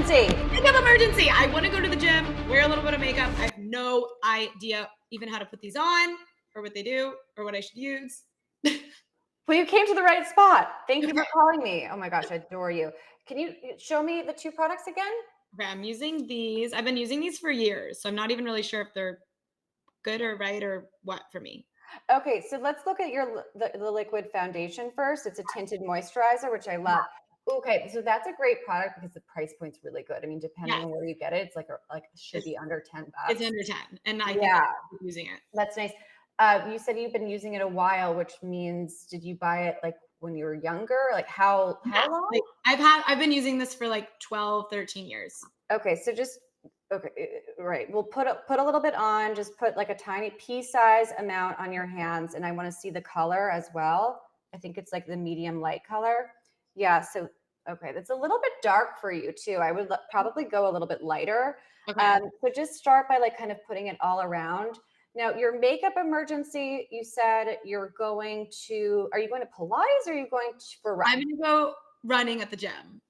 emergency. Makeup emergency. I want to go to the gym, wear a little bit of makeup. I have no idea even how to put these on or what they do or what I should use. Well, you came to the right spot. Thank you for calling me. Oh my gosh, I adore you. Can you show me the 2 products again? Okay, I'm using these. I've been using these for years, so I'm not even really sure if they're good or right or what for me. Okay, so let's look at the liquid foundation first. It's a tinted moisturizer, which I love. Okay, so that's a great product because the price point's really good. I mean, depending Yes, on where you get it, it's like should be under $10. it's under 10, and I think Yeah, I'm using it. that's nice. You said you've been using it a while, which means did you buy it like when you were younger? Like how Yeah, long? like I've been using this for like 12, 13 years. Okay, so just okay, right. We'll put a little bit on. Just put like a tiny pea-size amount on your hands, and I want to see the color as well. I think it's like the medium light color. Yeah. So okay, that's a little bit dark for you too. I would probably go a little bit lighter. Okay. So just start by like kind of putting it all around. Now, your makeup emergency. You said you're going to. Are you going to Pilates or are you going to, for run? I'm gonna go running at the gym.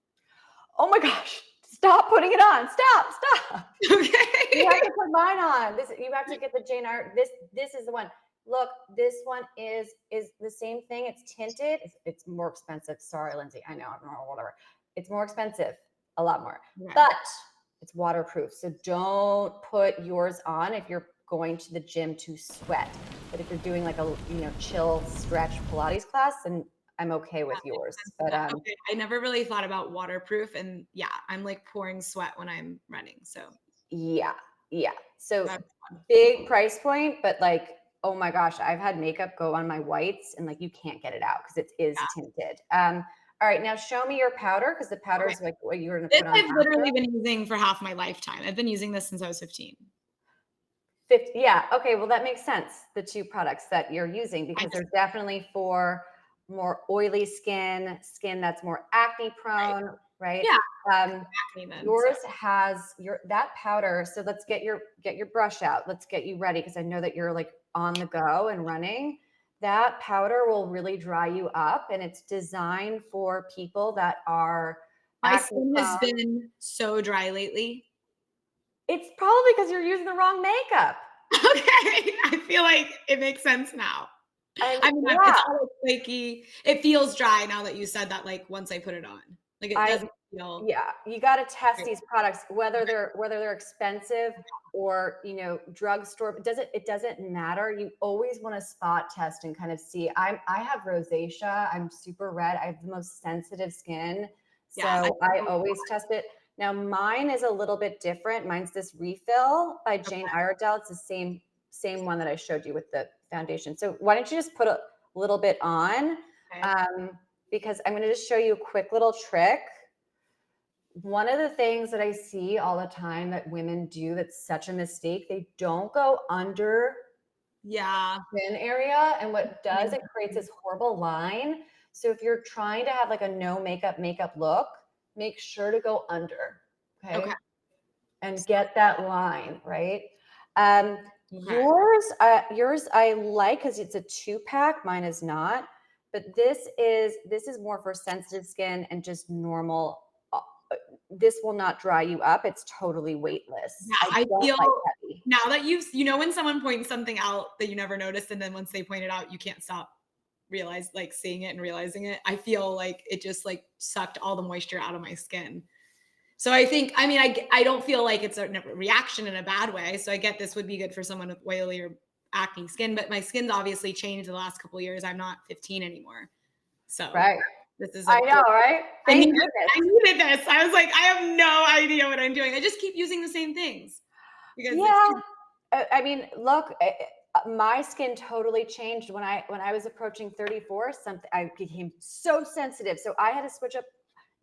Oh my gosh. Stop putting it on. Stop. Okay. You have to put mine on. You have to get the Jane Eyre. This is the one. Look, this one is the same thing. It's tinted. It's more expensive. Sorry, Lindsay. I know, whatever. It's more expensive, a lot more. Yeah. But it's waterproof. So don't put yours on if you're going to the gym to sweat. But if you're doing like a chill stretch Pilates class, then I'm okay with yours. But Okay. I never really thought about waterproof, and yeah, I'm like pouring sweat when I'm running. So yeah. So that's fun. big price point, but like, oh my gosh, I've had makeup go on my whites and like you can't get it out because it is Yeah. tinted. All right, now show me your powder because the powder is Okay. like what you're gonna This put on I've after. literally been using for half my lifetime. I've been using this since I was 15. 50, yeah, okay, well that makes sense. The 2 products that you're using because they're definitely for more oily skin that's more acne prone, right? Yeah. Um, Acne then. yours has that powder. So let's get your brush out. Let's get you ready because I know that you're like on the go and running. That powder will really dry you up, and it's designed for people that are My acne skin has prone. been so dry lately. It's probably because you're using the wrong makeup. Okay. I feel like it makes sense now. And I mean, yeah, it's all like flaky. It feels dry now that you said that, like once I put it on. Like it doesn't feel yeah, you got to test right. these products, whether Okay. they're expensive or drugstore. It doesn't matter. You always want to spot test and kind of see. I have rosacea. I'm super red. I have the most sensitive skin, Yeah. so I always test it. Now mine is a little bit different. Mine's this Refill by Jane Iredale. It's the same one that I showed you with the foundation. So why don't you just put a little bit on? Okay. Because I'm going to just show you a quick little trick. One of the things that I see all the time that women do that's such a mistake, they don't go under Yeah. chin area. And what does, it creates this horrible line. So if you're trying to have like a no makeup look, make sure to go under. Okay. And get that line, right? Okay. Yours I like because it's a 2-pack. Mine is not, but this is more for sensitive skin and just normal. This will not dry you up. It's totally weightless. Yeah, I I don't feel like heavy. now that when someone points something out that you never noticed, and then once they point it out, you can't stop seeing it and realizing it. I feel like it just like sucked all the moisture out of my skin. So I think, I mean, I don't feel like it's a reaction in a bad way. So I get this would be good for someone with oily or acne skin, but my skin's obviously changed the last couple of years. I'm not 15 anymore. So Right. this is I know, right? I Thank needed, goodness. I needed this. I was like, I have no idea what I'm doing. I just keep using the same things because Yeah. I mean, look, my skin totally changed when I was approaching 34. I became so sensitive. So I had to switch up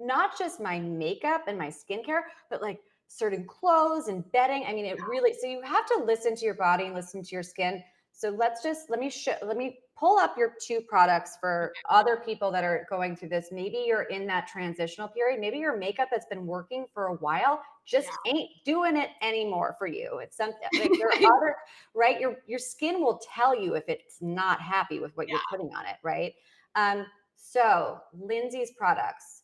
not just my makeup and my skincare, but like certain clothes and bedding. I mean, it really, so you have to listen to your body and listen to your skin. So let me pull up your 2 products for other people that are going through this. Maybe you're in that transitional period. Maybe your makeup that's been working for a while just ain't doing it anymore for you. It's something like there are other, right? Your skin will tell you if it's not happy with what you're putting on it, right? So Lindsay's products,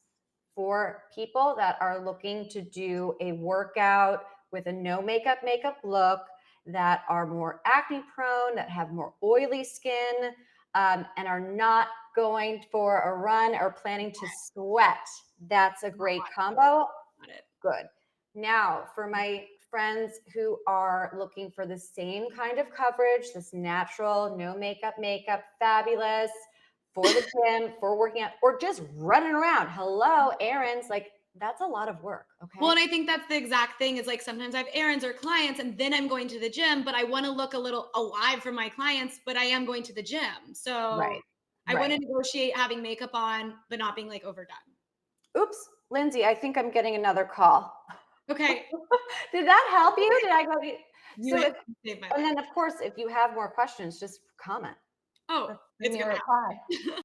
for people that are looking to do a workout with a no makeup look, that are more acne prone, that have more oily skin, and are not going for a run or planning to sweat. That's a great combo. Got it. Good. Now, for my friends who are looking for the same kind of coverage, this natural, no makeup, fabulous for the gym, for working out, or just running around. Hello, errands. Like, that's a lot of work. Okay. Well, and I think that's the exact thing is like sometimes I have errands or clients and then I'm going to the gym, but I want to look a little alive for my clients, but I am going to the gym. So Right. I want Right. to negotiate having makeup on, but not being like overdone. Oops, Lindsay, I think I'm getting another call. Okay. Did that help you? Did I go? You So if, saved my and life. then of course, if you have more questions, just comment. Oh, Give it's me a gonna reply. happen.